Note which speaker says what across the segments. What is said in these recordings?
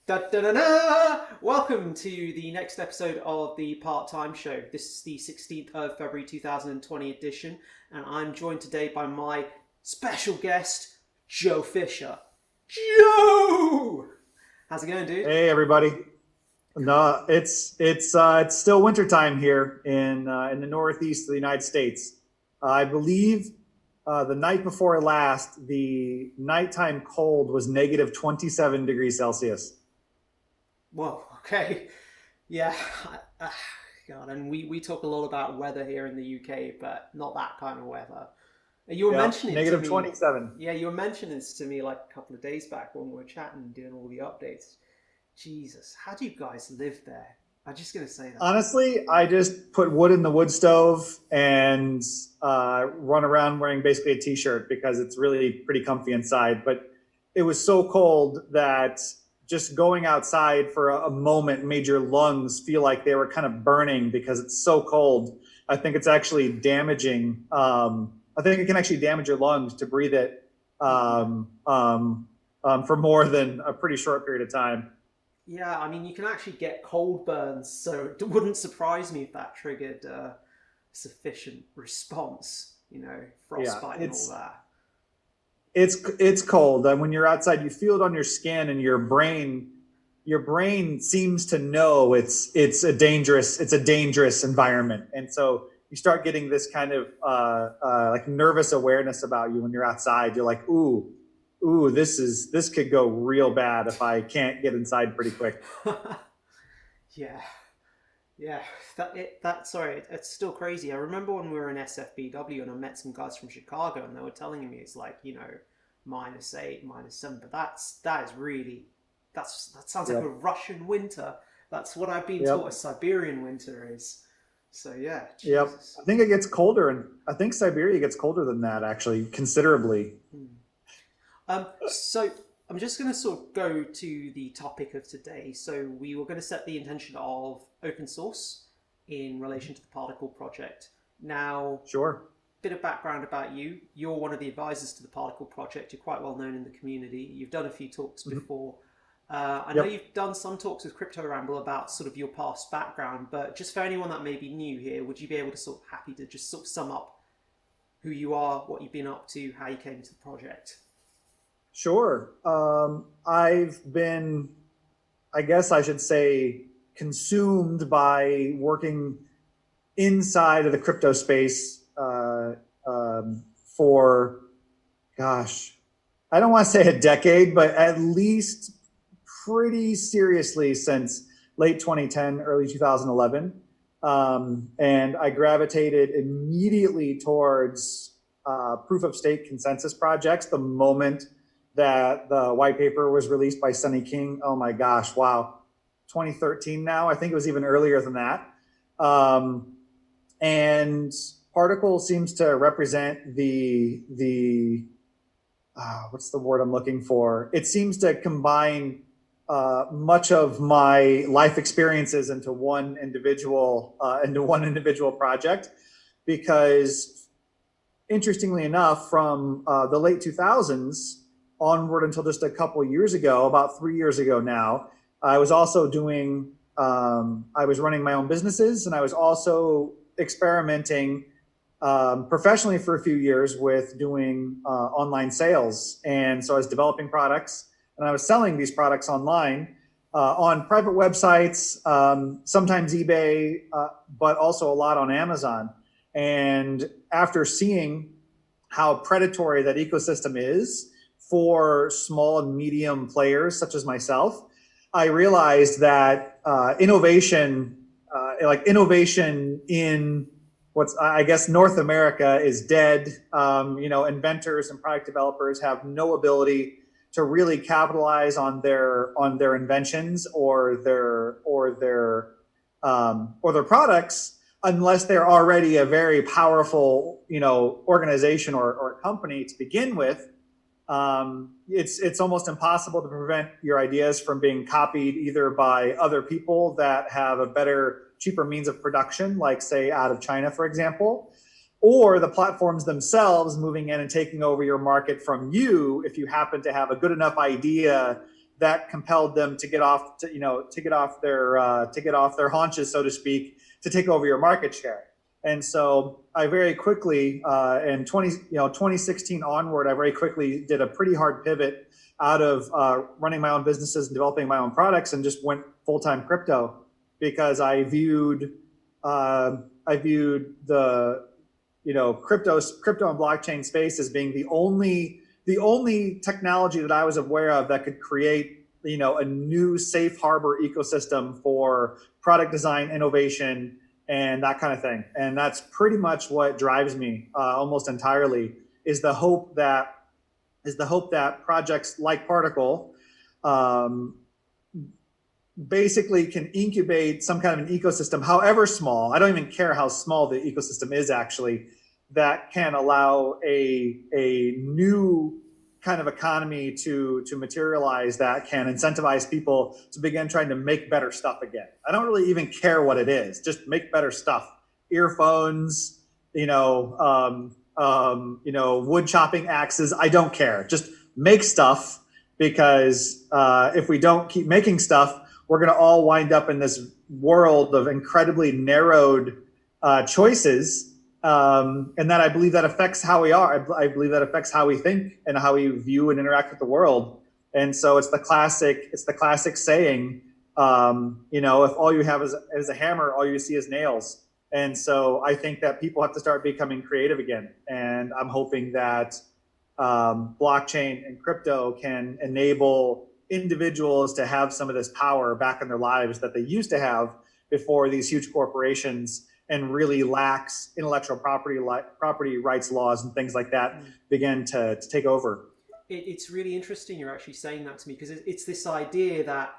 Speaker 1: Da, da, da, da. Welcome to the next episode of the Part-Time Show. This is the 16th of February 2020 edition, and I'm joined today by my special guest, Joe Fisher. Joe! How's it going, dude?
Speaker 2: Hey everybody. No, it's still wintertime here in the northeast of the United States. I believe the night before last, the nighttime cold was negative 27 degrees Celsius.
Speaker 1: Whoa, okay. Yeah, God, and we talk a lot about weather here in the UK, but not that kind of weather. You were
Speaker 2: Yeah,
Speaker 1: mentioning it to
Speaker 2: negative
Speaker 1: me.
Speaker 2: 27.
Speaker 1: Yeah, you were mentioning this to me like a couple of days back when we were chatting and doing all the updates. Jesus, how do you guys live there? I'm just gonna say that.
Speaker 2: Honestly, I just put wood in the wood stove and run around wearing basically a t-shirt because it's really pretty comfy inside. But it was so cold that just going outside for a moment made your lungs feel like they were kind of burning because it's so cold. I think it's actually damaging. I think it can actually damage your lungs to breathe it for more than a pretty short period of time.
Speaker 1: Yeah, I mean, you can actually get cold burns, so it wouldn't surprise me if that triggered sufficient response.
Speaker 2: Yeah,
Speaker 1: Frostbite and all
Speaker 2: it's
Speaker 1: that.
Speaker 2: it's cold. And when you're outside, you feel it on your skin, and your brain seems to know it's a dangerous environment, and so you start getting this kind of like nervous awareness about you when you're outside. You're like, ooh, this could go real bad if I can't get inside pretty quick.
Speaker 1: Yeah, yeah. Sorry, it's still crazy. I remember when we were in SFBW and I met some guys from Chicago and they were telling me it's like -8, -7, but that is really that sounds like a
Speaker 2: Yep.
Speaker 1: Russian winter. That's what I've been taught a
Speaker 2: Yep.
Speaker 1: Siberian winter is. So yeah,
Speaker 2: Yep.
Speaker 1: Jesus.
Speaker 2: I think it gets colder, and I think Siberia gets colder than that actually, considerably.
Speaker 1: Hmm. So I'm just going to sort of go to the topic of today. So we were going to set the intention of open source in relation to the Particl project. Now,
Speaker 2: Sure.
Speaker 1: bit of background about you. You're one of the advisors to the Particl project. You're quite well known in the community. You've done a few talks
Speaker 2: Mhm.
Speaker 1: before. I know
Speaker 2: Yep.
Speaker 1: you've done some talks with Crypto Ramble about sort of your past background, but just for anyone that may be new here, would you be able to sort of happy to just sort of sum up who you are, what you've been up to, how you came into the project?
Speaker 2: Sure. I've been, I guess I should say, consumed by working inside of the crypto space for, gosh, I don't want to say a decade, but at least pretty seriously since late 2010, early 2011. And I gravitated immediately towards proof of stake consensus projects the moment that the white paper was released by Sunny King. Oh my gosh, wow. 2013 now. I think it was even earlier than that. And Particl seems to represent the what's the word I'm looking for? It seems to combine much of my life experiences into one individual project, because interestingly enough, from the late 2000s onward until just a couple of years ago, about 3 years ago now, I was also I was running my own businesses, and I was also experimenting professionally for a few years with doing online sales. And so I was developing products, and I was selling these products online on private websites, sometimes eBay, but also a lot on Amazon. And after seeing how predatory that ecosystem is for small and medium players such as myself, I realized that innovation in what's, I guess, North America is dead. Inventors and product developers have no ability to really capitalize on their inventions or their products unless they're already a very powerful organization or company to begin with. It's almost impossible to prevent your ideas from being copied either by other people that have a better, cheaper means of production, like say out of China, for example, or the platforms themselves moving in and taking over your market from you if you happen to have a good enough idea that compelled them to get off to get off their haunches, so to speak, to take over your market share. And so I very quickly, in 2016 onward, I very quickly did a pretty hard pivot out of running my own businesses and developing my own products, and just went full-time crypto, because I viewed the crypto and blockchain space as being the only technology that I was aware of that could create a new safe harbor ecosystem for product design, innovation, and that kind of thing. And that's pretty much what drives me almost entirely, is the hope that projects like Particl basically can incubate some kind of an ecosystem, however small. I don't even care how small the ecosystem is, actually, that can allow a new kind of economy to materialize, that can incentivize people to begin trying to make better stuff again. I don't really even care what it is, just make better stuff. Earphones, wood chopping axes, I don't care. Just make stuff, because if we don't keep making stuff, we're going to all wind up in this world of incredibly narrowed choices. And that I believe that affects how we are. I believe that affects how we think and how we view and interact with the world. And so it's the classic saying, if all you have is a hammer, all you see is nails. And so I think that people have to start becoming creative again. And I'm hoping that blockchain and crypto can enable individuals to have some of this power back in their lives that they used to have before these huge corporations and really lax intellectual property rights laws and things like that begin to take over.
Speaker 1: It's really interesting you're actually saying that to me, because it's this idea that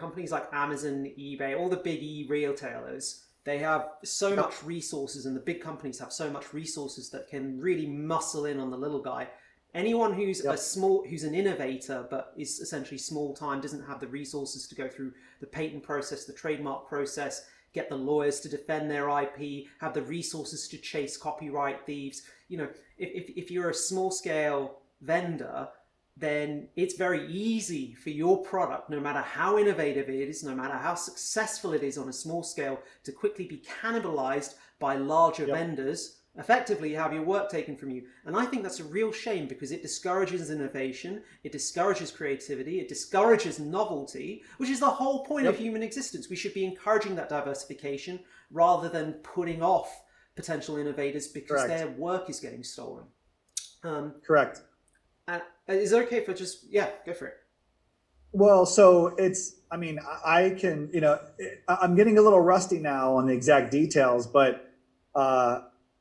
Speaker 1: companies like Amazon, eBay, all the big retailers, they have so much resources, and the big companies have so much resources that can really muscle in on the little guy. Anyone who's who's an innovator but is essentially small time, doesn't have the resources to go through the patent process, the trademark process, get the lawyers to defend their IP, have the resources to chase copyright thieves. If you're a small scale vendor, then it's very easy for your product, no matter how innovative it is, no matter how successful it is on a small scale, to quickly be cannibalized by larger vendors, effectively have your work taken from you. And I think that's a real shame, because it discourages innovation, it discourages creativity, it discourages novelty, which is the whole point of human existence. We should be encouraging that diversification rather than putting off potential innovators because their work is getting stolen.
Speaker 2: Correct.
Speaker 1: And is it okay if I just, go for it?
Speaker 2: Well, so I can, I'm getting a little rusty now on the exact details, but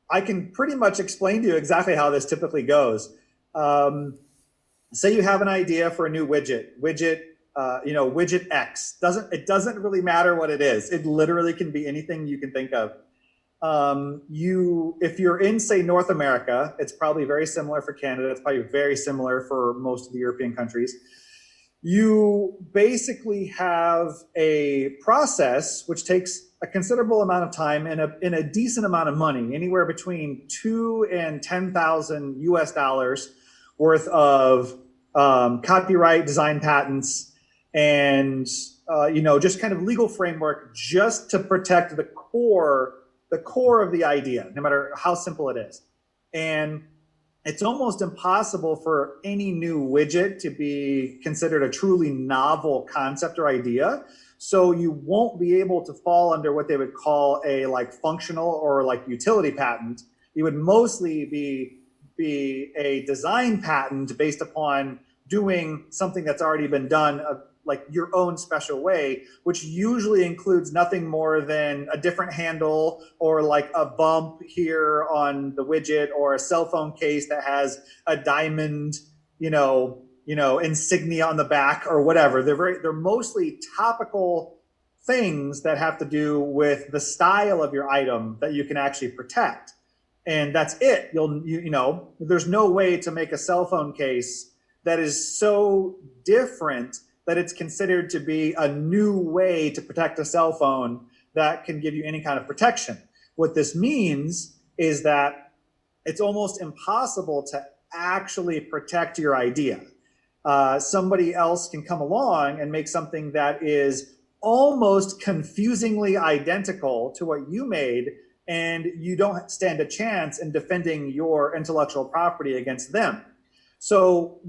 Speaker 2: I can pretty much explain to you exactly how this typically goes. Say you have an idea for a new widget X. It doesn't really matter what it is. It literally can be anything you can think of. If you're in, say, North America, it's probably very similar for Canada. It's probably very similar for most of the European countries. You basically have a process which takes a considerable amount of time and a decent amount of money, anywhere between $2,000 and $10,000 US worth of copyright, design patents, and just kind of legal framework, just to protect the core of the idea, no matter how simple it is. And it's almost impossible for any new widget to be considered a truly novel concept or idea. So you won't be able to fall under what they would call a functional or utility patent. You would mostly be a design patent based upon doing something that's already been done your own special way, which usually includes nothing more than a different handle or a bump here on the widget, or a cell phone case that has a diamond, insignia on the back or whatever. They're mostly topical things that have to do with the style of your item that you can actually protect. And that's it. There's no way to make a cell phone case that is so different that it's considered to be a new way to protect a cell phone that can give you any kind of protection. What this means is that it's almost impossible to actually protect your idea. somebody else can come along and make something that is almost confusingly identical to what you made, and you don't stand a chance in defending your intellectual property against them. So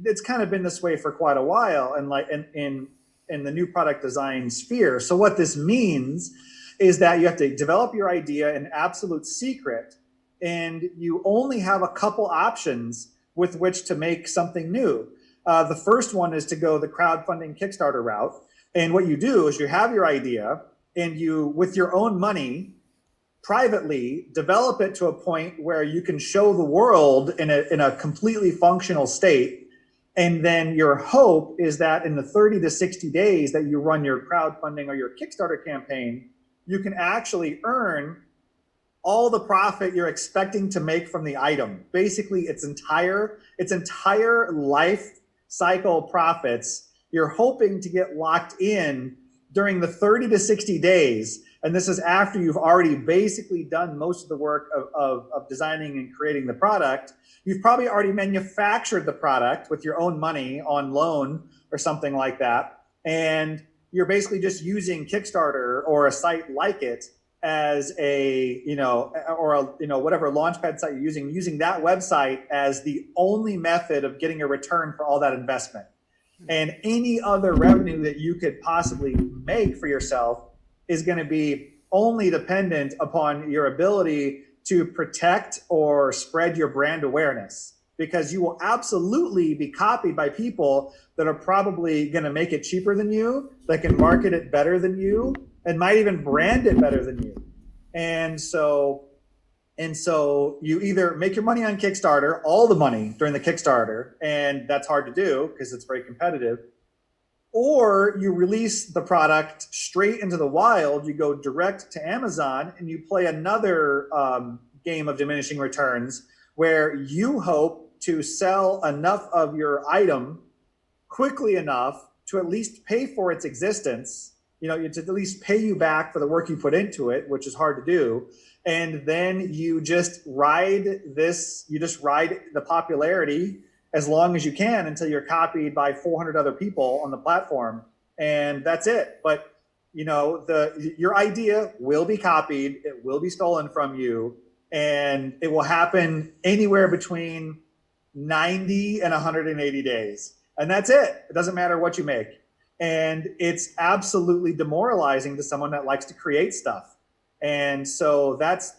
Speaker 2: it's kind of been this way for quite a while, and like in the new product design sphere. So what this means is that you have to develop your idea in absolute secret, and you only have a couple options with which to make something new. The first one is to go the crowdfunding Kickstarter route. And what you do is you have your idea, and you, with your own money, privately develop it to a point where you can show the world in a completely functional state. And then your hope is that in the 30 to 60 days that you run your crowdfunding or your Kickstarter campaign, you can actually earn all the profit you're expecting to make from the item. Basically, its entire life cycle profits, you're hoping to get locked in during the 30 to 60 days. And this is after you've already basically done most of the work of designing and creating the product. You've probably already manufactured the product with your own money on loan or something like that. And you're basically just using Kickstarter or a site like it as a, whatever launchpad site you're using that website as the only method of getting a return for all that investment. And any other revenue that you could possibly make for yourself is going to be only dependent upon your ability to protect or spread your brand awareness, because you will absolutely be copied by people that are probably going to make it cheaper than you, that can market it better than you, and might even brand it better than you. And so you either make your money on Kickstarter, all the money during the Kickstarter, and that's hard to do because it's very competitive, or you release the product straight into the wild, you go direct to Amazon, and you play another game of diminishing returns where you hope to sell enough of your item quickly enough to at least pay for its existence, to at least pay you back for the work you put into it, which is hard to do. And then you just ride the popularity as long as you can until you're copied by 400 other people on the platform. And that's it. But your idea will be copied, it will be stolen from you, and it will happen anywhere between 90 and 180 days. And that's it. It doesn't matter what you make. And it's absolutely demoralizing to someone that likes to create stuff. And so that's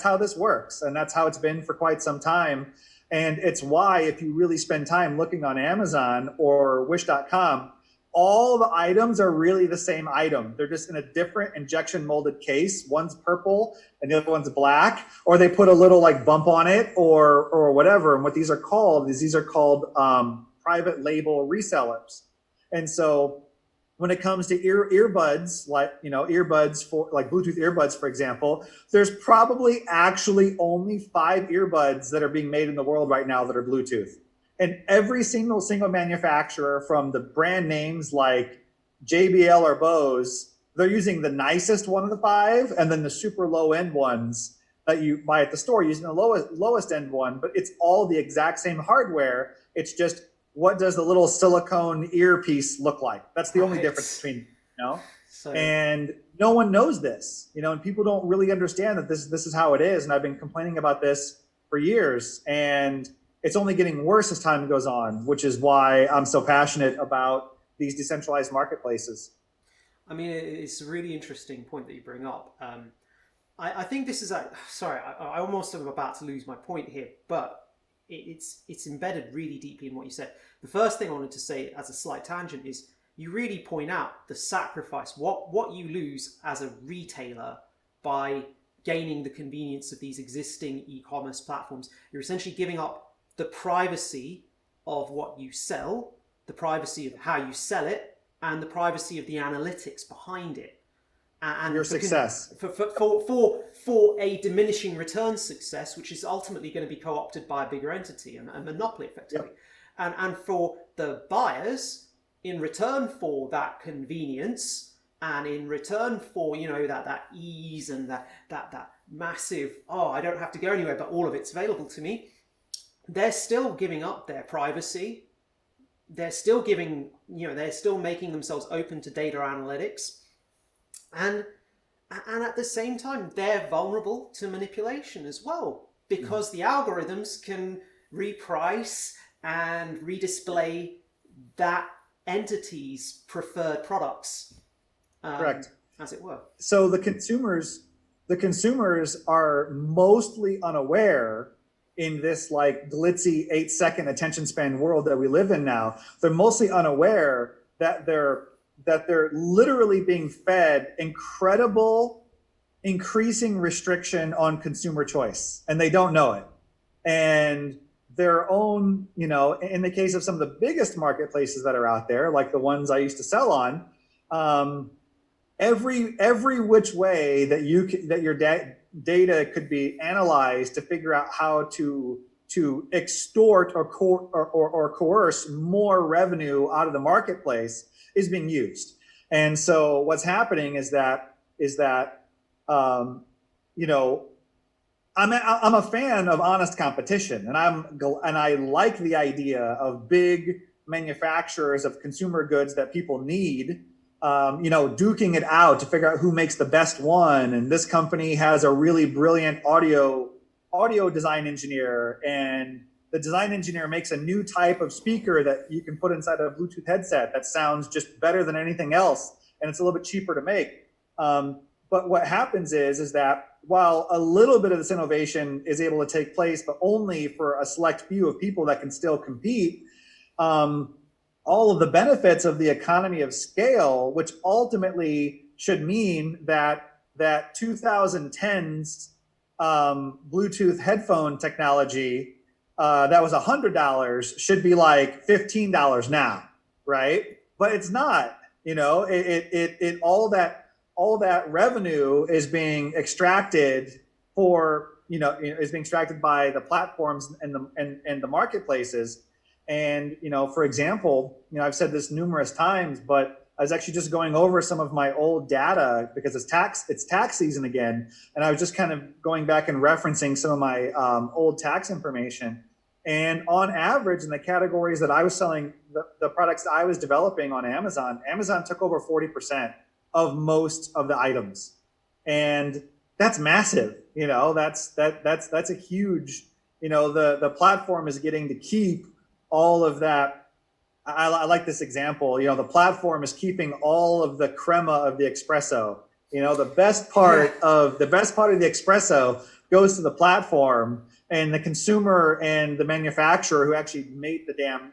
Speaker 2: how this works. And that's how it's been for quite some time. And it's why, if you really spend time looking on Amazon or wish.com, all the items are really the same item. They're just in a different injection molded case. One's purple and the other one's black, or they put a little like bump on it or whatever. And what these are called private label resellers. And so when it comes to earbuds, like, earbuds for like Bluetooth earbuds, for example, there's probably actually only 5 earbuds that are being made in the world right now that are Bluetooth. And every single manufacturer, from the brand names like JBL or Bose, they're using the nicest one of the 5, and then the super low end ones that you buy at the store using the lowest end one, but it's all the exact same hardware. It's just, what does the little silicone earpiece look like? That's the only difference between, and no one knows this, and people don't really understand that this is how it is. And I've been complaining about this for years, and it's only getting worse as time goes on, which is why I'm so passionate about these decentralized marketplaces.
Speaker 1: I mean, it's a really interesting point that you bring up. I think this is I almost am about to lose my point here, but it's embedded really deeply in what you said. The first thing I wanted to say as a slight tangent is you really point out the sacrifice, what you lose as a retailer by gaining the convenience of these existing e-commerce platforms. You're essentially giving up the privacy of what you sell, the privacy of how you sell it, and the privacy of the analytics behind it. And
Speaker 2: your success
Speaker 1: for a diminishing return success, which is ultimately going to be co-opted by a bigger entity, a monopoly effectively. Yep. And for the buyers, in return for that convenience, and in return for that ease and that massive, I don't have to go anywhere, but all of it's available to me, they're still giving up their privacy, they're still giving, they're still making themselves open to data analytics, and at the same time they're vulnerable to manipulation as well, because the algorithms can reprice and redisplay that entity's preferred products,
Speaker 2: Correct.
Speaker 1: as it were.
Speaker 2: So the consumers are mostly unaware in this like glitzy 8-second attention span world that we live in now. They're mostly unaware that they're literally being fed increasing restriction on consumer choice, and they don't know it. And their own, in the case of some of the biggest marketplaces that are out there, like the ones I used to sell on, every which way that your data could be analyzed to figure out how to extort or coerce more revenue out of the marketplace is being used. And so what's happening is that I'm a fan of honest competition, and I like the idea of big manufacturers of consumer goods that people need, duking it out to figure out who makes the best one. And this company has a really brilliant audio design engineer, and the design engineer makes a new type of speaker that you can put inside a Bluetooth headset that sounds just better than anything else, and it's a little bit cheaper to make. But what happens is that while a little bit of this innovation is able to take place, but only for a select few of people that can still compete, all of the benefits of the economy of scale, which ultimately should mean that 2010's Bluetooth headphone technology that was $100 should be like $15 now, right? But it's not. All that revenue is being extracted is being extracted by the platforms and the marketplaces. And for example, I've said this numerous times, but I was actually just going over some of my old data because it's tax season again, and I was just kind of going back and referencing some of my old tax information. And on average, in the categories that I was selling, the products that I was developing on Amazon took over 40% of most of the items, and that's massive. That's a huge. The platform is getting to keep all of that. I like this example. The platform is keeping all of the crema of the espresso. The best part of the espresso goes to the platform, and the consumer and the manufacturer who actually made the damn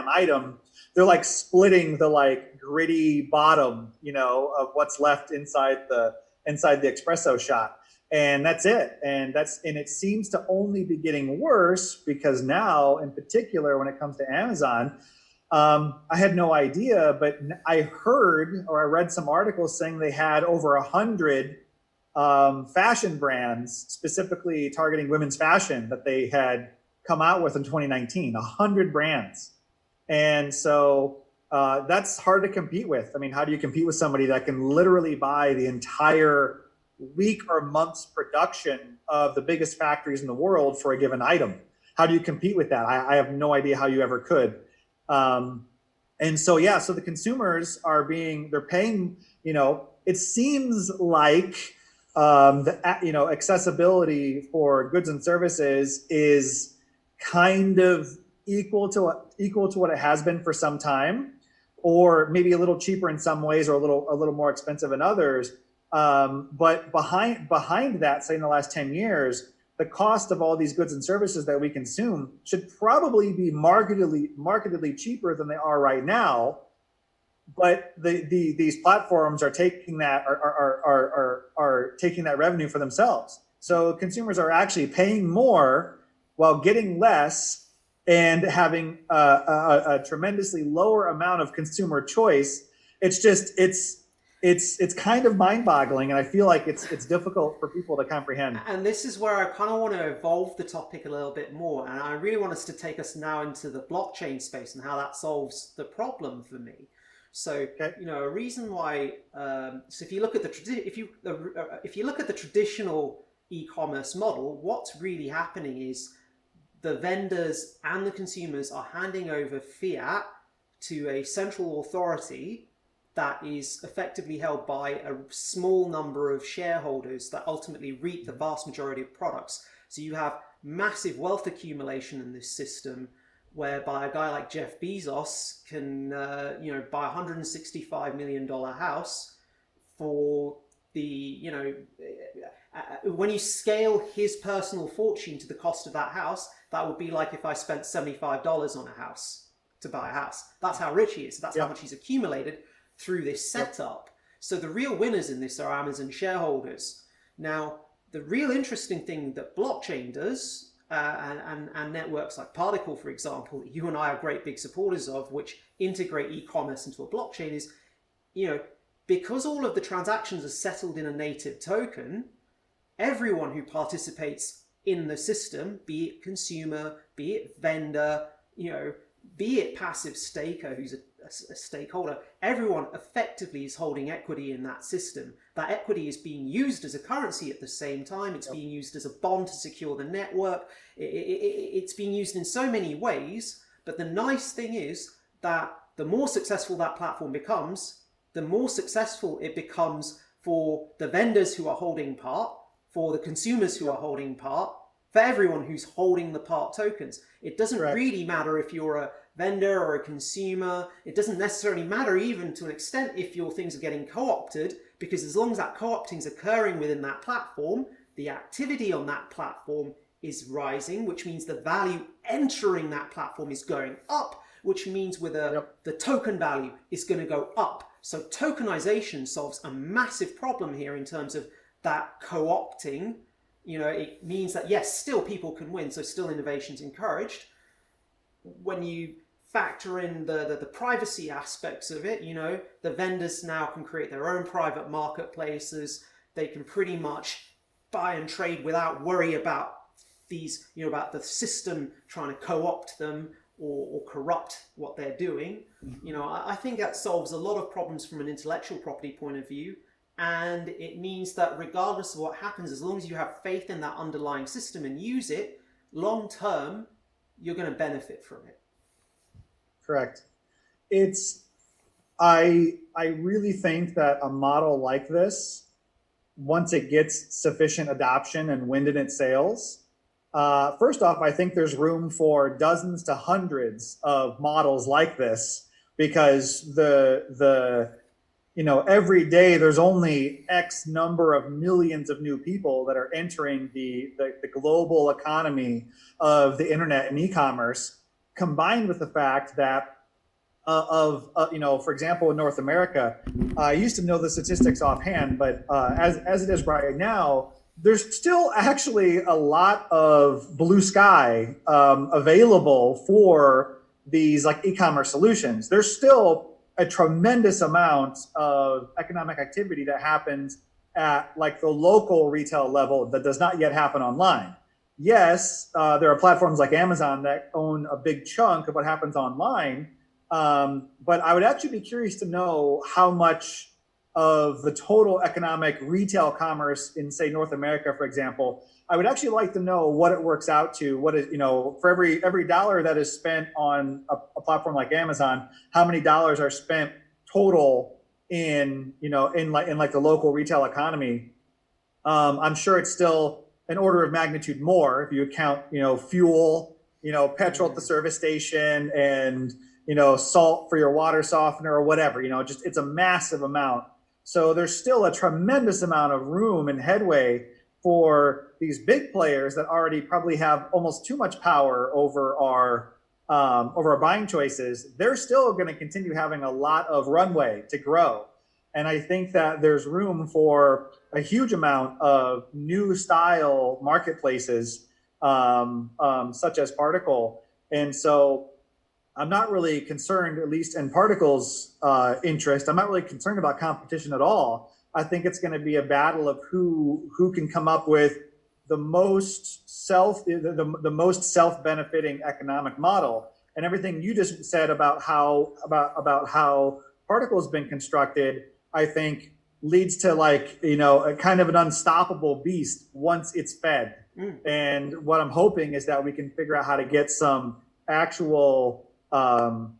Speaker 2: item, they're like splitting the like gritty bottom, of what's left inside the espresso shot. And that's it. And it seems to only be getting worse, because now, in particular, when it comes to Amazon, I had no idea, but I heard or I read some articles saying they had over 100 fashion brands specifically targeting women's fashion that they had come out with in 2019, 100 brands. And so that's hard to compete with. I mean, how do you compete with somebody that can literally buy the entire week or month's production of the biggest factories in the world for a given item? How do you compete with that? I have no idea how you ever could. And so, so the consumers they're paying, it seems like accessibility for goods and services is kind of equal to what it has been for some time, or maybe a little cheaper in some ways, or a little more expensive in others. But behind that, say in the last 10 years, the cost of all these goods and services that we consume should probably be markedly cheaper than they are right now. But these platforms are taking that are taking that revenue for themselves. So consumers are actually paying more while getting less, and having a tremendously lower amount of consumer choice. It's kind of mind-boggling, and I feel like it's difficult for people to comprehend.
Speaker 1: And this is where I kind of want to evolve the topic a little bit more, and I really want us to take us now into the blockchain space and how that solves the problem for me. So, a reason why. So, if you look at the traditional e-commerce model, what's really happening is the vendors and the consumers are handing over fiat to a central authority that is effectively held by a small number of shareholders that ultimately reap the vast majority of products. So you have massive wealth accumulation in this system, whereby a guy like Jeff Bezos can, buy a $165 million house for the, when you scale his personal fortune to the cost of that house, that would be like if I spent $75 on a house to buy a house. That's how rich he is. That's how much he's accumulated through this setup. So the real winners in this are Amazon shareholders. Now, the real interesting thing that blockchain does, and networks like Particl, for example, that you and I are great big supporters of, which integrate e-commerce into a blockchain, is, because all of the transactions are settled in a native token, everyone who participates in the system, be it consumer, be it vendor, be it passive staker who's a stakeholder, everyone effectively is holding equity in that system. That equity is being used as a currency at the same time. It's being used as a bond to secure the network. It's being used in so many ways. But the nice thing is that the more successful that platform becomes, the more successful it becomes for the vendors who are holding part, for the consumers who are holding part, for everyone who's holding the part tokens. It doesn't really matter if you're a vendor or a consumer. It doesn't necessarily matter, even to an extent, if your things are getting co-opted, because as long as that co-opting is occurring within that platform, the activity on that platform is rising, which means the value entering that platform is going up, which means the token value is going to go up. So tokenization solves a massive problem here in terms of that co-opting. It means that, yes, still people can win, so still innovation's encouraged. When you factor in the privacy aspects of it, the vendors now can create their own private marketplaces. They can pretty much buy and trade without worry about these, about the system trying to co-opt them or corrupt what they're doing. I think that solves a lot of problems from an intellectual property point of view. And it means that regardless of what happens, as long as you have faith in that underlying system and use it, long term, you're going to benefit from it.
Speaker 2: Correct. I really think that a model like this, once it gets sufficient adoption and wind in its sails, first off, I think there's room for dozens to hundreds of models like this, because every day there's only X number of millions of new people that are entering the global economy of the internet and e-commerce, combined with the fact that for example, in North America, I used to know the statistics offhand, but as it is right now, there's still actually a lot of blue sky available for these like e-commerce solutions. There's still a tremendous amount of economic activity that happens at like the local retail level that does not yet happen online. Yes, there are platforms like Amazon that own a big chunk of what happens online, but I would actually be curious to know how much of the total economic retail commerce in, say, North America, for example. I would actually like to know what it works out to. What is, for every dollar that is spent on a platform like Amazon, how many dollars are spent total in like the local retail economy? I'm sure it's still an order of magnitude more if you account, fuel, petrol at the service station, and salt for your water softener or whatever. Just it's a massive amount. So there's still a tremendous amount of room and headway for these big players that already probably have almost too much power over our buying choices. They're still going to continue having a lot of runway to grow. And I think that there's room for a huge amount of new style marketplaces, such as Particl. And so I'm not really concerned, at least in Particl's interest, I'm not really concerned about competition at all. I think it's going to be a battle of who can come up with the most self-benefiting economic model. And everything you just said about how Particl has been constructed, I think leads to a kind of an unstoppable beast once it's fed. And what I'm hoping is that we can figure out how to get some actual, some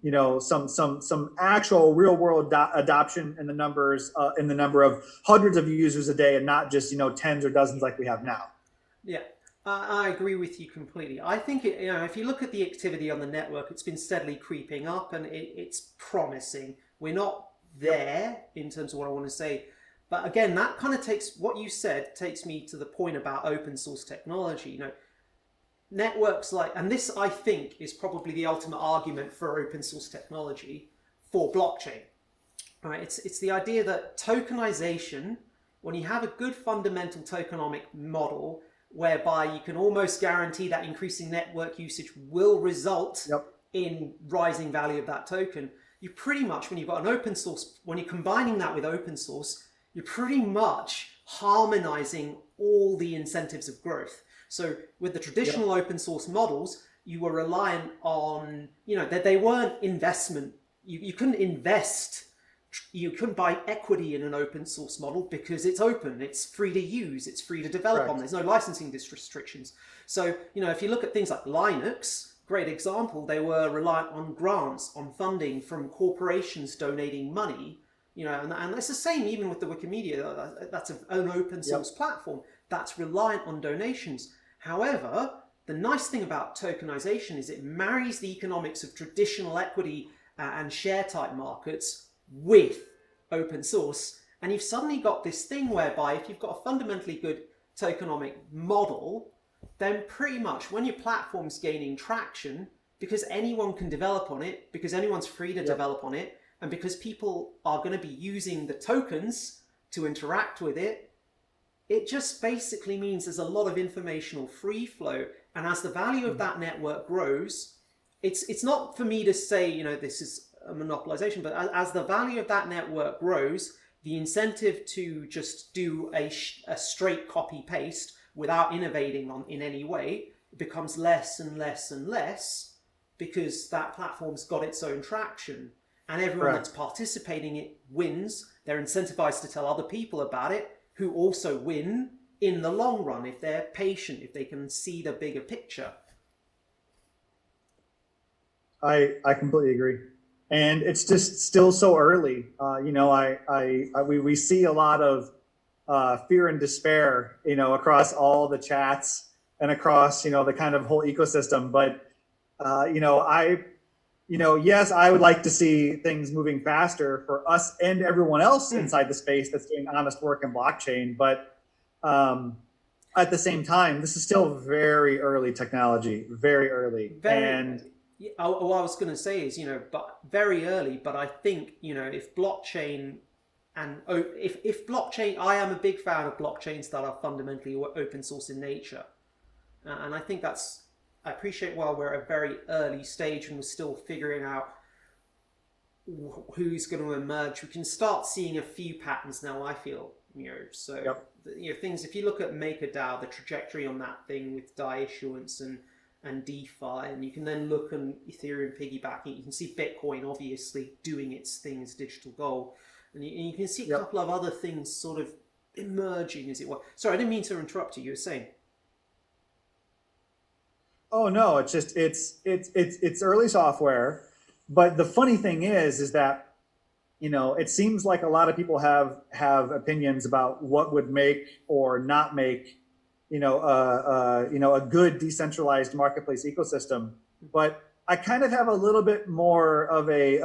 Speaker 2: actual real world adoption in the numbers, in the number of hundreds of users a day, and not just tens or dozens like we have now.
Speaker 1: Yeah, I agree with you completely. I think if you look at the activity on the network, it's been steadily creeping up, and it's promising. We're not there in terms of what I want to say, but again, that kind of takes what you said takes me to the point about open source technology. Networks like, and this I think is probably the ultimate argument for open source technology for blockchain. Right? It's the idea that tokenization, when you have a good fundamental tokenomic model whereby you can almost guarantee that increasing network usage will result in rising value of that token, you pretty much, when you've got an open source, when you're combining that with open source, you're pretty much harmonizing all the incentives of growth. So with the traditional open source models, you were reliant on, that they weren't investment. You couldn't invest, you couldn't buy equity in an open source model because it's open, it's free to use, it's free to develop on, there's no licensing restrictions. So, if you look at things like Linux, great example, they were reliant on grants, on funding from corporations donating money, and it's the same even with the Wikimedia. That's an open source platform that's reliant on donations. However, the nice thing about tokenization is it marries the economics of traditional equity and share type markets with open source, and you've suddenly got this thing whereby if you've got a fundamentally good tokenomic model, then pretty much when your platform's gaining traction, because anyone can develop on it, because anyone's free to develop on it, and because people are going to be using the tokens to interact with it, it just basically means there's a lot of informational free flow. And as the value of that network grows, it's not for me to say, this is a monopolization, but as the value of that network grows, the incentive to just do a straight copy paste without innovating in any way becomes less and less and less, because that platform's got its own traction. And everyone that's participating in it wins. They're incentivized to tell other people about it, who also win in the long run if they're patient, if they can see the bigger picture.
Speaker 2: I completely agree. And it's just still so early. We see a lot of fear and despair, across all the chats and across, the kind of whole ecosystem. But, yes, I would like to see things moving faster for us and everyone else inside the space that's doing honest work in blockchain. But at the same time, this is still very early technology, very early.
Speaker 1: What I was going to say is, but very early, but I think, if blockchain if blockchain, I am a big fan of blockchains that are fundamentally open source in nature. And I think I appreciate while we're at a very early stage and we're still figuring out who's going to emerge, we can start seeing a few patterns now, I feel. Things, if you look at MakerDAO, the trajectory on that thing with DAI issuance and DeFi, and you can then look on Ethereum piggybacking, you can see Bitcoin obviously doing its thing as digital gold, and you can see a couple of other things sort of emerging, as it were. Sorry, I didn't mean to interrupt you. You were saying?
Speaker 2: Oh no, it's just it's early software, but the funny thing is that it seems like a lot of people have opinions about what would make or not make a good decentralized marketplace ecosystem. But I kind of have a little bit more of a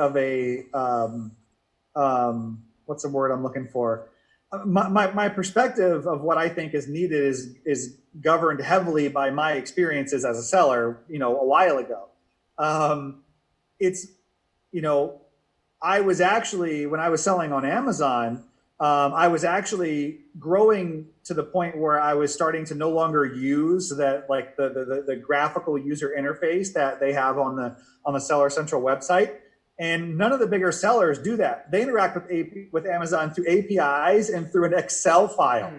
Speaker 2: what's the word I'm looking for? My perspective of what I think is needed is governed heavily by my experiences as a seller, a while ago. I was actually, when I was selling on Amazon, I was actually growing to the point where I was starting to no longer use that, like the graphical user interface that they have on the Seller Central website. And none of the bigger sellers do that. They interact with Amazon through APIs and through an Excel file.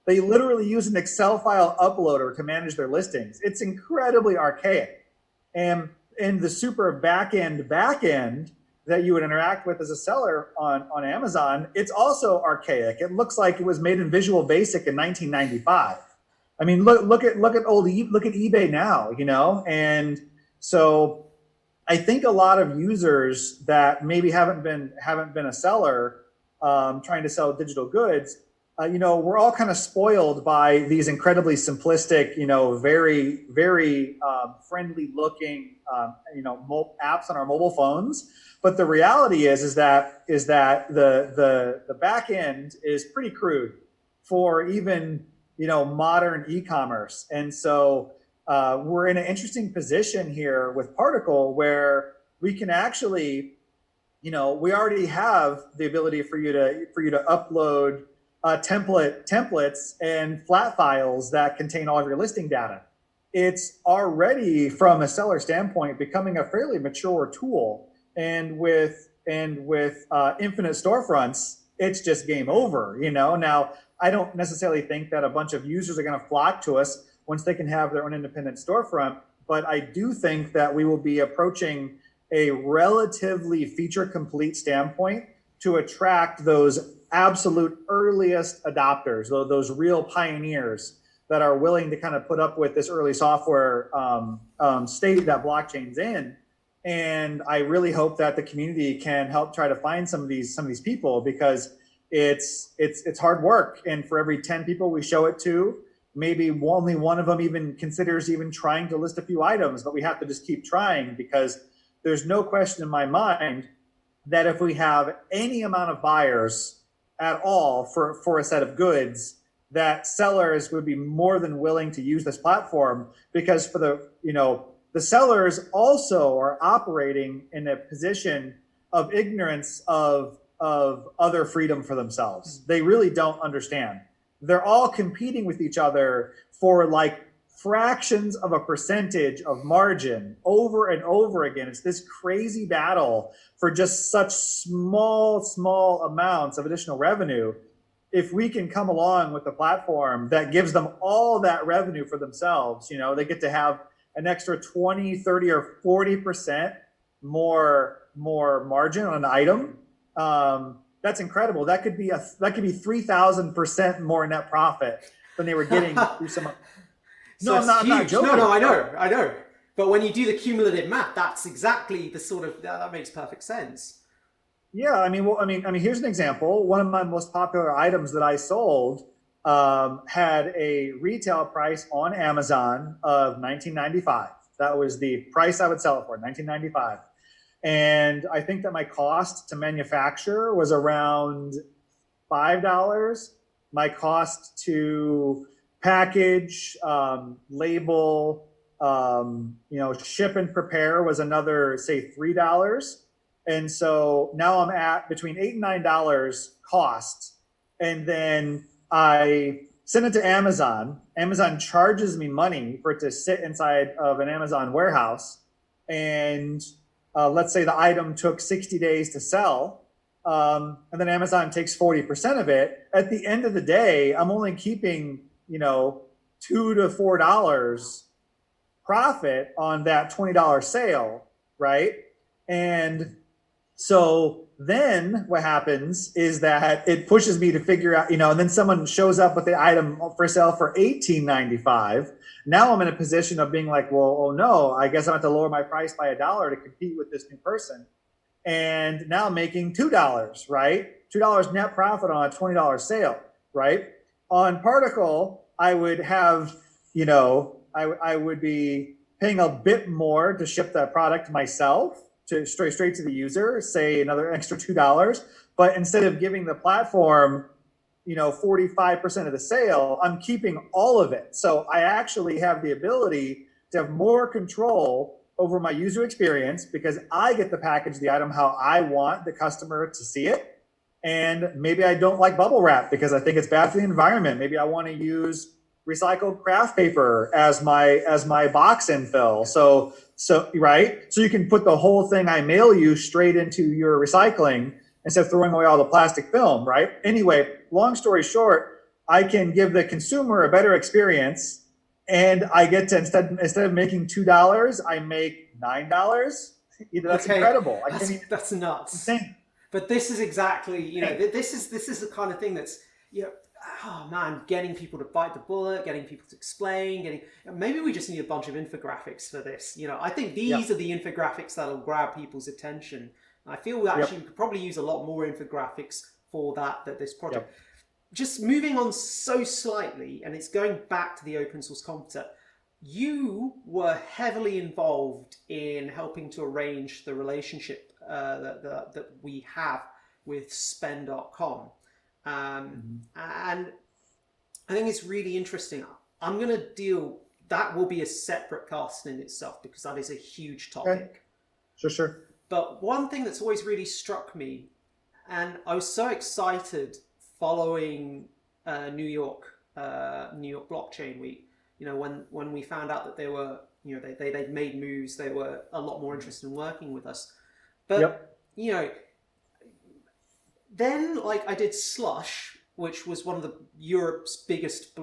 Speaker 2: They literally use an Excel file uploader to manage their listings. It's incredibly archaic. And in the super back end that you would interact with as a seller on Amazon, it's also archaic. It looks like it was made in Visual Basic in 1995. I mean, look at eBay now, and so I think a lot of users that maybe haven't been a seller trying to sell digital goods, we're all kind of spoiled by these incredibly simplistic, very friendly looking, apps on our mobile phones. But the reality is that the back end is pretty crude for even modern e-commerce, and so we're in an interesting position here with Particl where we can actually, we already have the ability for you to upload templates and flat files that contain all of your listing data. It's already, from a seller standpoint, becoming a fairly mature tool, and with infinite storefronts, it's just game over. Now I don't necessarily think that a bunch of users are going to flock to us once they can have their own independent storefront. But I do think that we will be approaching a relatively feature complete standpoint to attract those absolute earliest adopters, those real pioneers that are willing to kind of put up with this early software state that blockchain's in. And I really hope that the community can help try to find some of these people, because it's hard work. And for every 10 people we show it to, maybe only one of them even considers even trying to list a few items, but we have to just keep trying, because there's no question in my mind that if we have any amount of buyers at all for a set of goods, that sellers would be more than willing to use this platform, because for the sellers also are operating in a position of ignorance of other freedom for themselves. They really don't understand. They're all competing with each other for like fractions of a percentage of margin over and over again. It's this crazy battle for just such small amounts of additional revenue. If we can come along with a platform that gives them all that revenue for themselves, they get to have an extra 20, 30, or 40% more margin on an item. That's incredible. That could be 3,000% more net profit than they were getting through some.
Speaker 1: So
Speaker 2: No, I'm not joking.
Speaker 1: No, I know. But when you do the cumulative math, that's exactly the sort of that makes perfect sense.
Speaker 2: Yeah, I mean, here's an example. One of my most popular items that I sold had a retail price on Amazon of $19.95. That was the price I would sell it for, $19.95. And I think that my cost to manufacture was around $5. My cost to package, label, ship and prepare was another, say, $3. And so now I'm at between $8 and $9 cost. And then I send it to Amazon. Amazon charges me money for it to sit inside of an Amazon warehouse. And let's say the item took 60 days to sell. And then Amazon takes 40% of it. At the end of the day, I'm only keeping, $2 to $4 profit on that $20 sale, right? And so then what happens is that it pushes me to figure out, and then someone shows up with the item for sale for $18.95. Now I'm in a position of being like, well, oh no, I guess I have to lower my price by $1 to compete with this new person. And now I'm making $2, right? $2 net profit on a $20 sale, right? On Particl, I would have, I would be paying a bit more to ship that product myself to straight to the user, say another extra $2. But instead of giving the platform, 45% of the sale, I'm keeping all of it. So I actually have the ability to have more control over my user experience, because I get to package the item how I want the customer to see it. And maybe I don't like bubble wrap because I think it's bad for the environment. Maybe I want to use recycled craft paper as my box infill. So right. So you can put the whole thing I mail you straight into your recycling instead of throwing away all the plastic film, right? Anyway, long story short, I can give the consumer a better experience, and I get to instead of making $2, I make $9. That's okay. Incredible.
Speaker 1: That's nuts.
Speaker 2: Insane.
Speaker 1: But this is exactly, this is the kind of thing that's, oh man, getting people to bite the bullet, getting people to explain, maybe we just need a bunch of infographics for this. I think these are
Speaker 2: Yep.
Speaker 1: the infographics that'll grab people's attention. I feel actually we
Speaker 2: Yep.
Speaker 1: could probably use a lot more infographics for that this project.
Speaker 2: Yep.
Speaker 1: Just moving on so slightly, and it's going back to the open source concept. You were heavily involved in helping to arrange the relationship that we have with spend.com. And I think it's really interesting. I'm going to that will be a separate cast in itself because that is a huge topic.
Speaker 2: Okay. Sure.
Speaker 1: But one thing that's always really struck me, and I was so excited following New York Blockchain Week, when we found out that they were, they'd made moves, they were a lot more interested in working with us. But, then like I did Slush, which was one of the Europe's biggest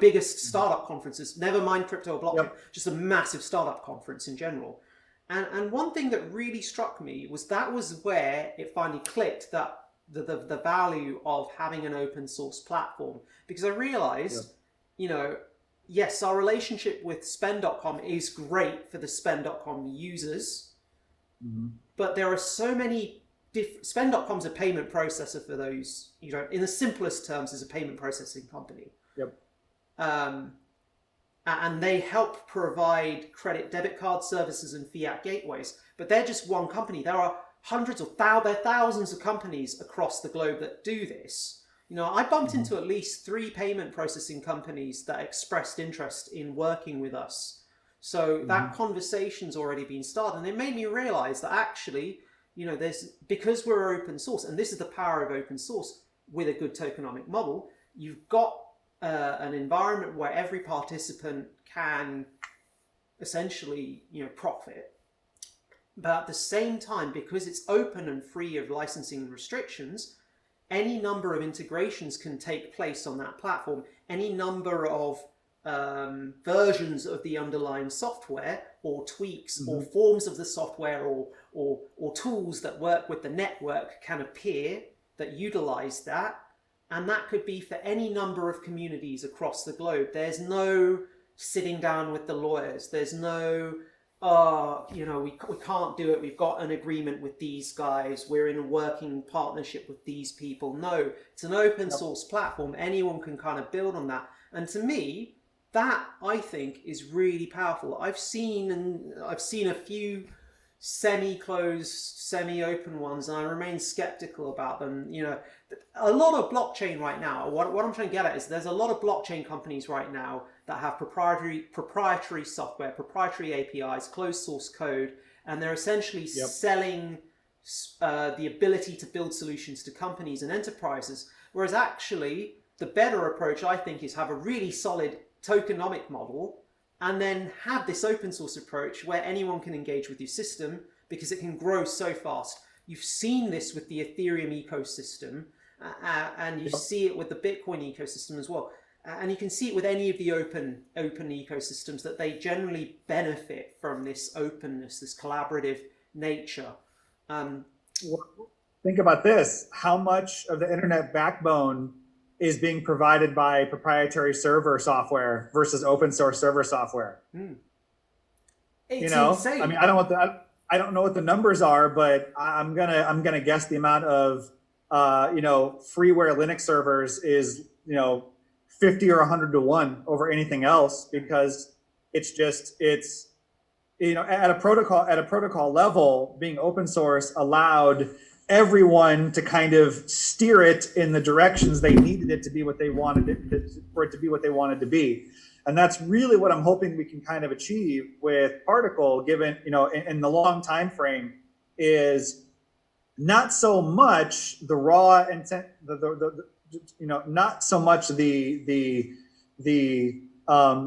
Speaker 1: biggest startup conferences, never mind crypto or blockchain, just a massive startup conference in general. And one thing that really struck me was that was where it finally clicked that the value of having an open source platform, because I realized, yes, our relationship with spend.com is great for the spend.com users, but there are so many spend.com is a payment processor for those, in the simplest terms, is a payment processing company. And they help provide credit debit card services and fiat gateways, but they're just one company. There are hundreds of thousands of companies across the globe that do this. I bumped into at least 3 payment processing companies that expressed interest in working with us. So that conversation's already been started, and it made me realize that actually, because we're open source, and this is the power of open source with a good tokenomic model, you've got an environment where every participant can essentially, profit. But at the same time, because it's open and free of licensing and restrictions, any number of integrations can take place on that platform. Any number of versions of the underlying software, or tweaks, or forms of the software, or tools that work with the network can appear that utilize that. And that could be for any number of communities across the globe. There's no sitting down with the lawyers. There's no, we can't do it. We've got an agreement with these guys. We're in a working partnership with these people. No, it's an open source platform. Anyone can kind of build on that. And to me, that I think is really powerful. I've seen a few semi-closed, semi-open ones, and I remain skeptical about them. A lot of blockchain right now, what I'm trying to get at is there's a lot of blockchain companies right now that have proprietary software, proprietary APIs, closed source code, and they're essentially selling the ability to build solutions to companies and enterprises. Whereas actually, the better approach, I think, is have a really solid tokenomic model, and then have this open source approach where anyone can engage with your system because it can grow so fast. You've seen this with the Ethereum ecosystem, and you see it with the Bitcoin ecosystem as well. And you can see it with any of the open ecosystems, that they generally benefit from this openness, this collaborative nature.
Speaker 2: Think about this. How much of the internet backbone is being provided by proprietary server software versus open source server software?
Speaker 1: It's insane.
Speaker 2: I mean, I don't know what the numbers are, but I'm gonna guess the amount of freeware Linux servers is 50 or 100 to 1 over anything else, because it's at a protocol level, being open source allowed everyone to kind of steer it in the directions they needed it to be, what they wanted for it to be what they wanted to be. And that's really what I'm hoping we can kind of achieve with Particl, given, in the long time frame, is not so much the raw intent, not so much the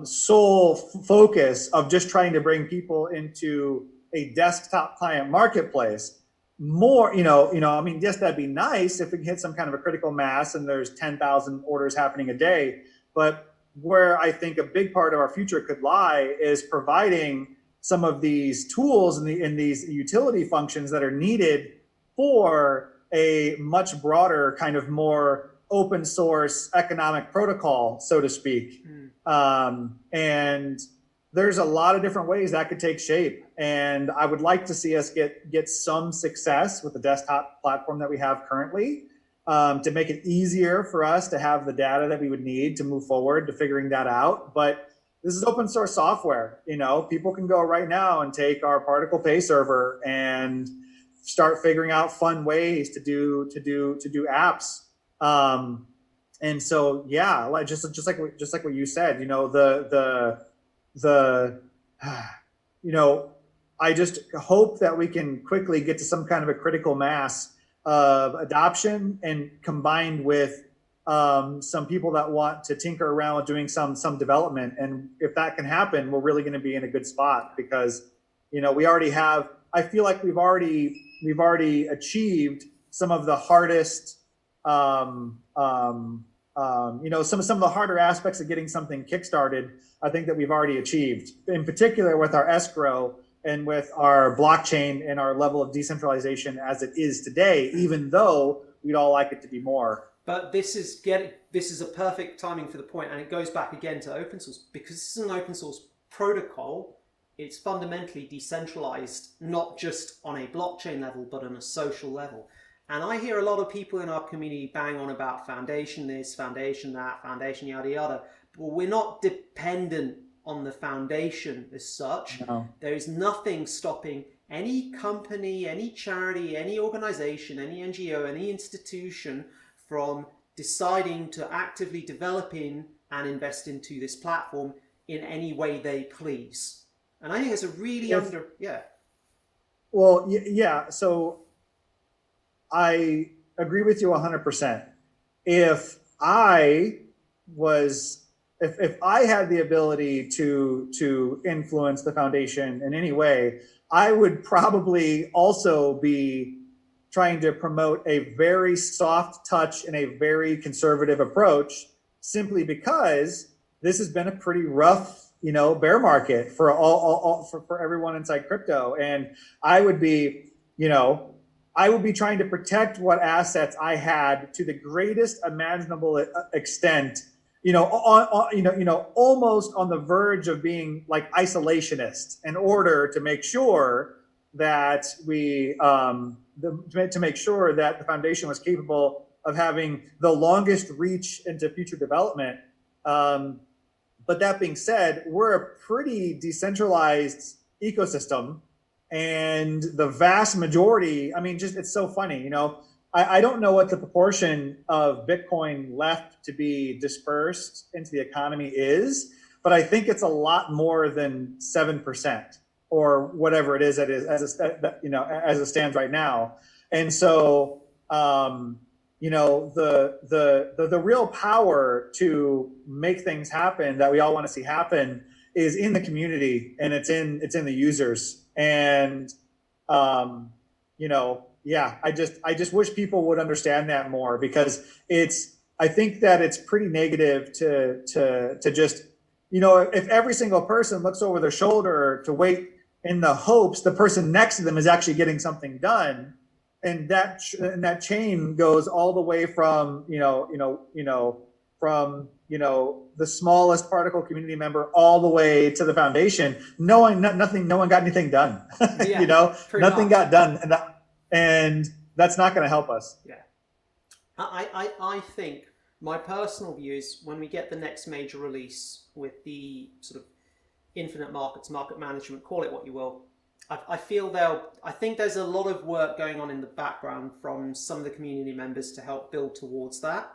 Speaker 2: sole focus of just trying to bring people into a desktop client marketplace. More, I mean, yes, that'd be nice if we can hit some kind of a critical mass and there's 10,000 orders happening a day. But where I think a big part of our future could lie is providing some of these tools and these utility functions that are needed for a much broader kind of more open source economic protocol, so to speak. And there's a lot of different ways that could take shape. And I would like to see us get some success with the desktop platform that we have currently, to make it easier for us to have the data that we would need to move forward to figuring that out. But this is open source software. You know, people can go right now and take our Particl Pay server and start figuring out fun ways to do apps. And so, yeah, like just like what you said, you know, you know, I just hope that we can quickly get to some kind of a critical mass of adoption, and combined with some people that want to tinker around with doing some development. And if that can happen, we're really going to be in a good spot, because, you know, we already have, I feel like we've already achieved some of the hardest, you know, some of the harder aspects of getting something kickstarted. I think that we've already achieved, in particular with our escrow and with our blockchain and our level of decentralization as it is today, even though we'd all like it to be more.
Speaker 1: But this is a perfect timing for the point, and it goes back again to open source, because this is an open source protocol. It's fundamentally decentralized, not just on a blockchain level, but on a social level. And I hear a lot of people in our community bang on about foundation this, foundation that, foundation yada yada. But we're not dependent on the foundation as such.
Speaker 2: No.
Speaker 1: There is nothing stopping any company, any charity, any organization, any NGO, any institution from deciding to actively develop in and invest into this platform in any way they please. And I think it's a really
Speaker 2: Well, yeah. So I agree with you 100%. If I had the ability to influence the foundation in any way, I would probably also be trying to promote a very soft touch and a very conservative approach, simply because this has been a pretty rough, you know, bear market for for everyone inside crypto. And I would be, you know, trying to protect what assets I had to the greatest imaginable extent, you know, almost on the verge of being like isolationist, in order to make sure that to make sure that the foundation was capable of having the longest reach into future development. But that being said, we're a pretty decentralized ecosystem, and the vast majority, I mean, just, it's so funny, you know, I don't know what the proportion of Bitcoin left to be dispersed into the economy is, but I think it's a lot more than 7%, or whatever it is that is, as it stands right now. And so, you know, the real power to make things happen that we all want to see happen is in the community, and it's in the users. And you know, yeah, I just wish people would understand that more, because I think that it's pretty negative to just, you know, if every single person looks over their shoulder to wait in the hopes the person next to them is actually getting something done, and that chain goes all the way from the smallest Particl community member all the way to the foundation. No one got anything done.
Speaker 1: Yeah,
Speaker 2: you know, nothing
Speaker 1: much
Speaker 2: got done, and that's not going to help us.
Speaker 1: Yeah, I think my personal view is, when we get the next major release with the sort of infinite markets, market management, call it what you will, I think there's a lot of work going on in the background from some of the community members to help build towards that.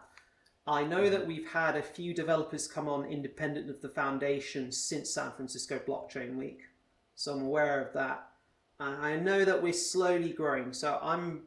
Speaker 1: I know that we've had a few developers come on independent of the foundation since San Francisco Blockchain Week, so I'm aware of that. I know that we're slowly growing, so I'm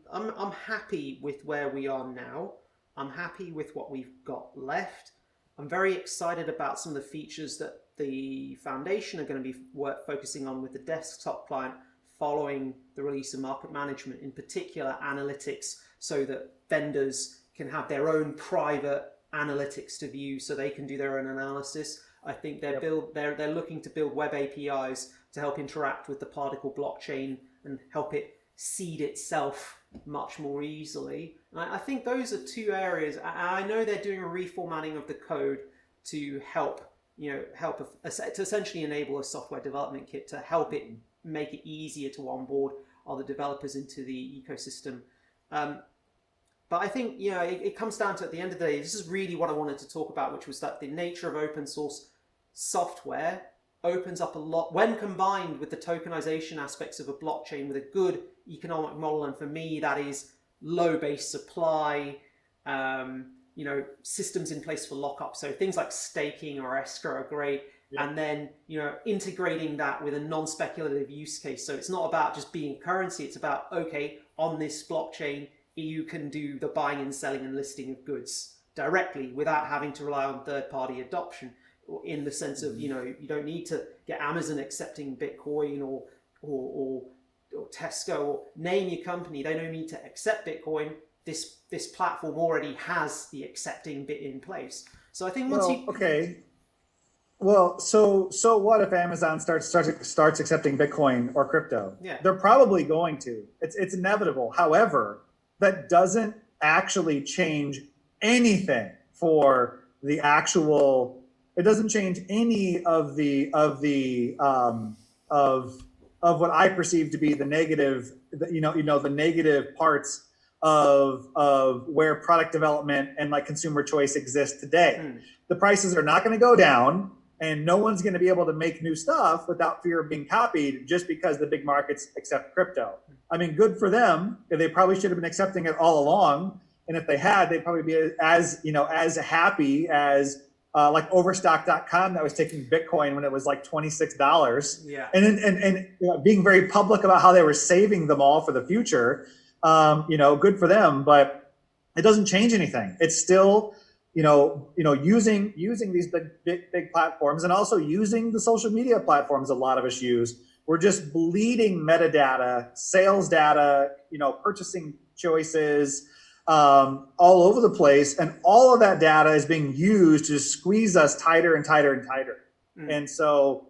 Speaker 1: happy with where we are now. I'm happy with what we've got left. I'm very excited about some of the features that the foundation are going to be focusing on with the desktop client following the release of market management, in particular analytics, so that vendors can have their own private analytics to view, so they can do their own analysis. I think they're looking to build web APIs to help interact with the Particl blockchain and help it seed itself much more easily. And I think those are two areas. I know they're doing a reformatting of the code to help, to essentially enable a software development kit to help it make it easier to onboard other developers into the ecosystem. But I think, it comes down to, at the end of the day, this is really what I wanted to talk about, which was that the nature of open source software opens up a lot when combined with the tokenization aspects of a blockchain with a good economic model. And for me, that is low base supply, systems in place for lockup. So things like staking or escrow are great. Yeah. And then, integrating that with a non-speculative use case. So it's not about just being currency. It's about, okay, on this blockchain, you can do the buying and selling and listing of goods directly without having to rely on third-party adoption, in the sense of, you don't need to get Amazon accepting Bitcoin or Tesco, or name your company. They don't need to accept Bitcoin. This platform already has the accepting bit in place. So I think once
Speaker 2: okay. Well, so what if Amazon starts accepting Bitcoin or crypto?
Speaker 1: Yeah.
Speaker 2: They're probably going to. It's inevitable. However, that doesn't actually change anything for the actual. It doesn't change any of the what I perceive to be the negative, the negative parts of where product development and like consumer choice exists today. The prices are not going to go down, and no one's going to be able to make new stuff without fear of being copied just because the big markets accept crypto. I mean, good for them. They probably should have been accepting it all along. And if they had, they'd probably be as happy as like Overstock.com that was taking Bitcoin when it was like $26.
Speaker 1: Yeah.
Speaker 2: And being very public about how they were saving them all for the future. Good for them, but it doesn't change anything. It's still, using these big platforms, and also using the social media platforms a lot of us use. We're just bleeding metadata, sales data, purchasing choices, all over the place. And all of that data is being used to squeeze us tighter and tighter and tighter. And so,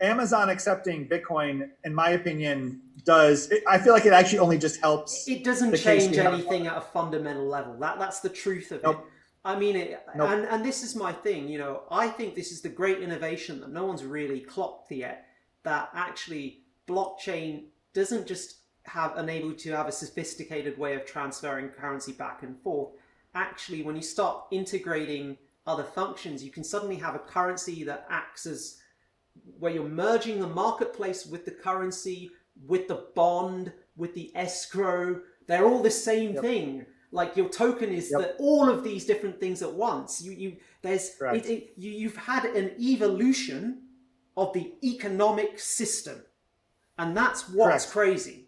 Speaker 2: Amazon accepting Bitcoin, in my opinion, I feel like it actually only just helps.
Speaker 1: It doesn't change anything at a fundamental level. That's the truth of it. I mean, and this is my thing, I think this is the great innovation that no one's really clocked yet, that actually blockchain doesn't just enable to have a sophisticated way of transferring currency back and forth. Actually, when you start integrating other functions, you can suddenly have a currency that acts as where you're merging the marketplace with the currency, with the bond, with the escrow. They're all the same thing. Like your token is that all of these different things at once. You've had an evolution of the economic system, and that's what's crazy.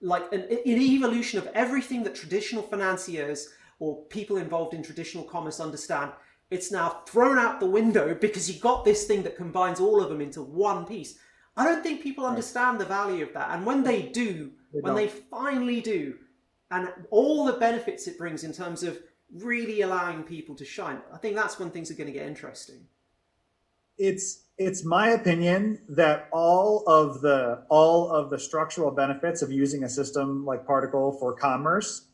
Speaker 1: Like an evolution of everything that traditional financiers or people involved in traditional commerce understand. It's now thrown out the window because you got this thing that combines all of them into one piece. I don't think people understand the value of that, and when they do, they finally do, and all the benefits it brings in terms of really allowing people to shine, I think that's when things are going to get interesting.
Speaker 2: It's my opinion that all of the structural benefits of using a system like Particl for commerce,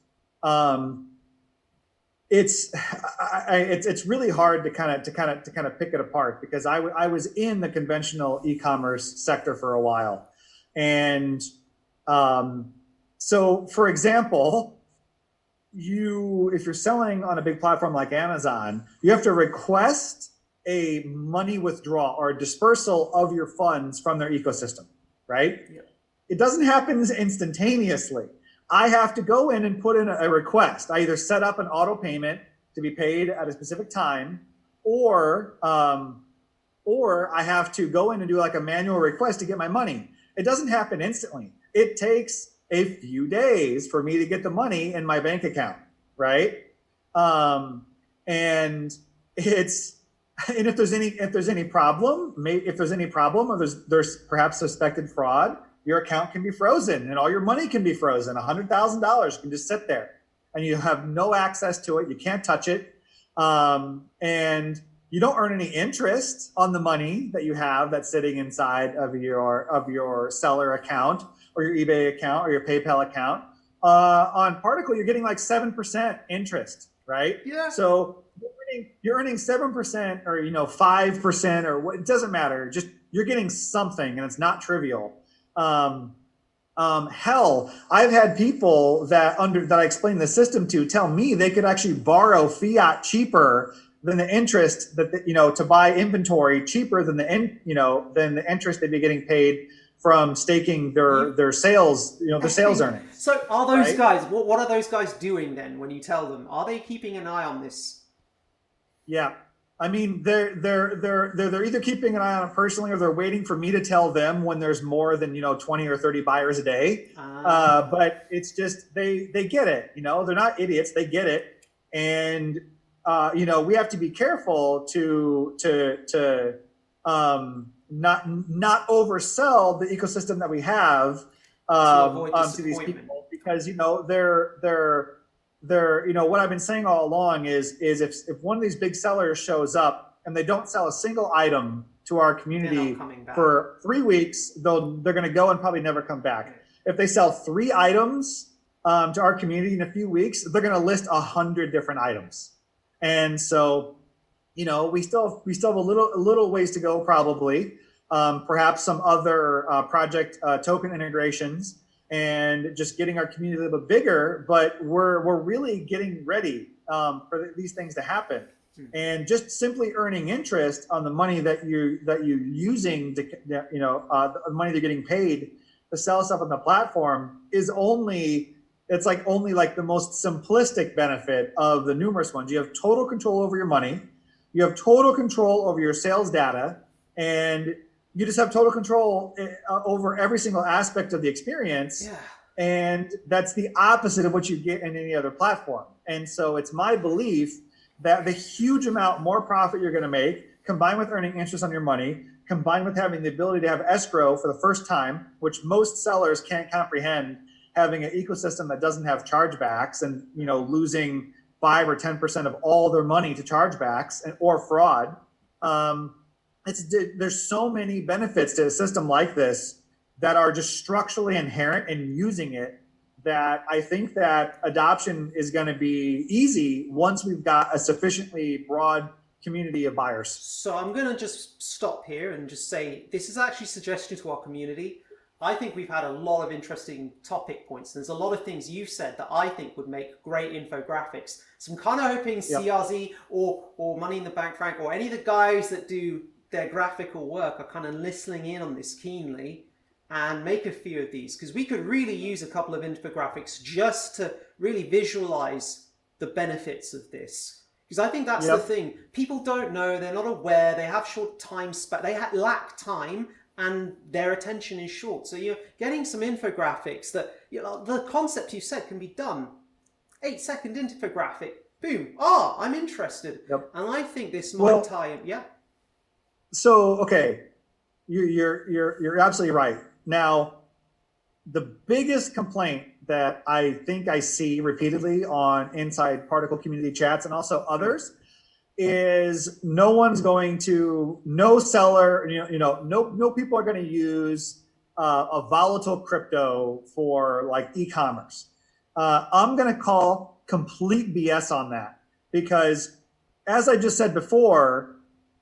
Speaker 2: it's really hard to kind of pick it apart, because I was in the conventional e-commerce sector for a while, and so for example, if you're selling on a big platform like Amazon, you have to request a money withdrawal or a dispersal of your funds from their ecosystem, right? Yeah. It doesn't happen instantaneously. I have to go in and put in a request. I either set up an auto payment to be paid at a specific time, or I have to go in and do like a manual request to get my money. It doesn't happen instantly. It takes a few days for me to get the money in my bank account, right? And if there's any problem, or there's perhaps suspected fraud, your account can be frozen and all your money can be frozen. $100,000 can just sit there and you have no access to it. You can't touch it. And you don't earn any interest on the money that you have that's sitting inside of your seller account, or your eBay account or your PayPal account. On Particl, you're getting like 7% interest, right?
Speaker 1: Yeah.
Speaker 2: So you're earning 7% or 5% or what, it doesn't matter. Just you're getting something, and it's not trivial. Hell, I've had people that I explained the system to tell me they could actually borrow fiat cheaper than the interest that to buy inventory cheaper than the interest they'd be getting paid from staking their sales, their sales earnings.
Speaker 1: So are those
Speaker 2: right?
Speaker 1: guys? What are those guys doing then? When you tell them, are they keeping an eye on this?
Speaker 2: Yeah, I mean they're either keeping an eye on it personally, or they're waiting for me to tell them when there's more than 20 or 30 buyers a day. But it's just they get it. They're not idiots. They get it, and we have to be careful to not oversell the ecosystem that we have to these people, because they're what I've been saying all along is if one of these big sellers shows up and they don't sell a single item to our community for 3 weeks, they're going to go and probably never come back. If they sell 3 items to our community in a few weeks, they're going to list 100 different items. And so we still have a little ways to go, probably. Perhaps some other project token integrations, and just getting our community a little bit bigger. But we're really getting ready for these things to happen. And just simply earning interest on the money that you're using to the money they're getting paid to sell stuff on the platform is only the most simplistic benefit of the numerous ones. You have total control over your money. You have total control over your sales data, and you just have total control over every single aspect of the experience.
Speaker 1: Yeah.
Speaker 2: And that's the opposite of what you get in any other platform. And so it's my belief that the huge amount more profit you're going to make, combined with earning interest on your money, combined with having the ability to have escrow for the first time, which most sellers can't comprehend, having an ecosystem that doesn't have chargebacks and losing 5 or 10% of all their money to chargebacks or fraud. There's so many benefits to a system like this that are just structurally inherent in using it, that I think that adoption is going to be easy once we've got a sufficiently broad community of buyers.
Speaker 1: So I'm going to just stop here and just say this is actually a suggestion to our community. I think we've had a lot of interesting topic points. There's a lot of things you've said that I think would make great infographics. So I'm kind of hoping CRZ or Money in the Bank Frank or any of the guys that do their graphical work are kind of listening in on this keenly and make a few of these, because we could really use a couple of infographics just to really visualize the benefits of this. Because I think that's the thing. People don't know, they're not aware, they have short time span, they lack time, and their attention is short. So you're getting some infographics that, the concept you said can be done. 8-second infographic, boom, I'm interested.
Speaker 2: Yep.
Speaker 1: And I think this might tie in,
Speaker 2: So, okay, you're absolutely right. Now, the biggest complaint that I think I see repeatedly on inside Particl community chats and also others is no seller, no people are going to use a volatile crypto for like e-commerce. I'm going to call complete BS on that, because as I just said before,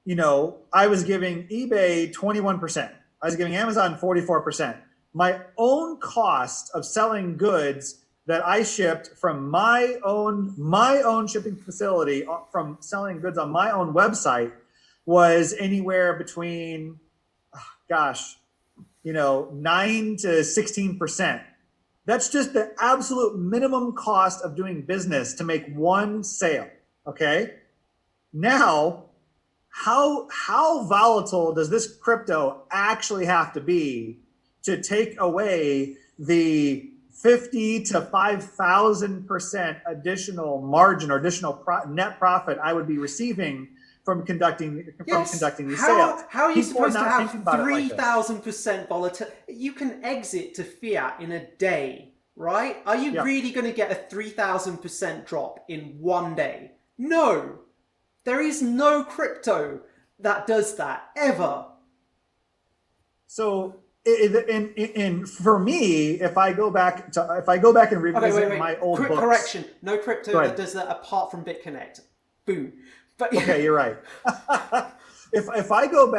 Speaker 2: I was giving eBay 21%. I was giving Amazon 44%. My own cost of selling goods that I shipped from my own shipping facility, from selling goods on my own website, was anywhere between, 9 to 16%. That's just the absolute minimum cost of doing business to make one sale. Okay. Now, how volatile does this crypto actually have to be to take away the 50 to 5,000% additional margin or additional net profit I would be receiving from conducting these sales?
Speaker 1: How are you supposed to have 3,000% volatility? You can exit to fiat in a day, right? Are you really going to get a 3,000% drop in one day? No. There is no crypto that does that, ever.
Speaker 2: So for me, if I go back and revisit my old
Speaker 1: Quick
Speaker 2: books,
Speaker 1: correction: no crypto that does that apart from BitConnect. Boom. But
Speaker 2: okay, you're right. if I go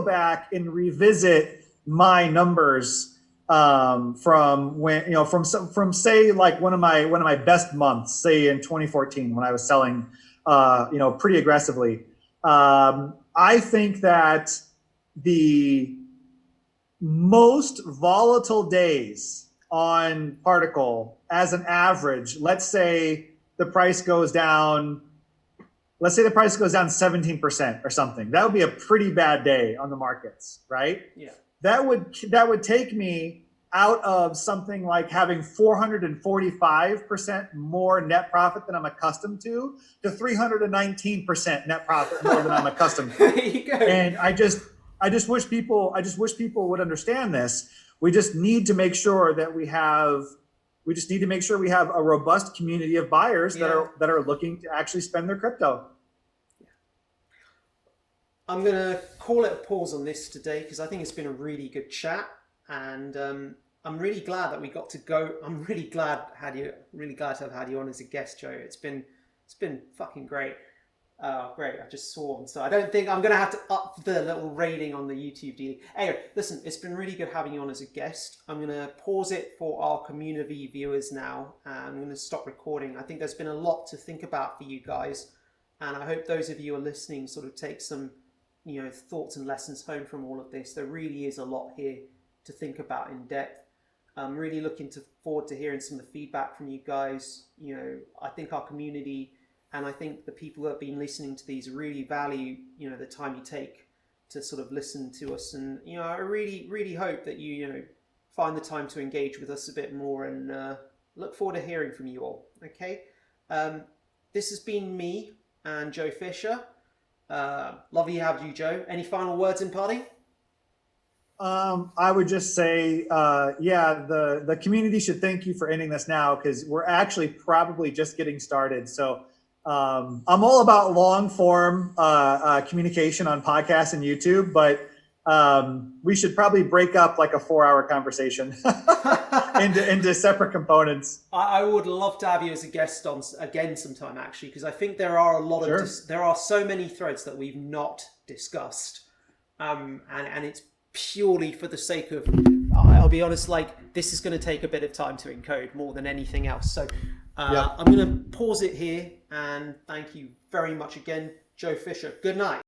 Speaker 2: back and revisit my numbers from when from say like one of my best months, say in 2014 when I was selling pretty aggressively, I think that the most volatile days on Particl as an average, let's say the price goes down 17% or something. That would be a pretty bad day on the markets, right?
Speaker 1: Yeah.
Speaker 2: That would take me out of something like having 445% more net profit than I'm accustomed to 319% net profit more than I'm accustomed to.
Speaker 1: There you go.
Speaker 2: And I just wish people would understand this. We just need to make sure that we have a robust community of buyers that are looking to actually spend their crypto.
Speaker 1: I'm going to call it a pause on this today because I think it's been a really good chat, and I'm really glad that we got to go. I'm really glad to have had you on as a guest, Joe. It's been fucking great. Great, I just saw. So I don't think I'm going to have to up the little rating on the YouTube deal. Anyway, listen, it's been really good having you on as a guest. I'm going to pause it for our community viewers now, and I'm going to stop recording. I think there's been a lot to think about for you guys, and I hope those of you who are listening sort of take some thoughts and lessons home from all of this. There really is a lot here to think about in depth. I'm really looking forward to hearing some of the feedback from you guys. I think our community and I think the people that have been listening to these really value, the time you take to sort of listen to us. And, I really, really hope that you, find the time to engage with us a bit more, and look forward to hearing from you all. Okay. This has been me and Joe Fisher. Lovely to have you, Joe. Any final words in parting?
Speaker 2: I would just say, the community should thank you for ending this now, because we're actually probably just getting started. So I'm all about long form communication on podcasts and YouTube, but we should probably break up like a 4-hour conversation into separate components.
Speaker 1: I would love to have you as a guest on again sometime, actually, because I think there are a lot of there are so many threads that we've not discussed, and it's purely for the sake of, I'll be honest, like this is going to take a bit of time to encode more than anything else. So I'm going to pause it here, and thank you very much again, Joe Fisher. Good night.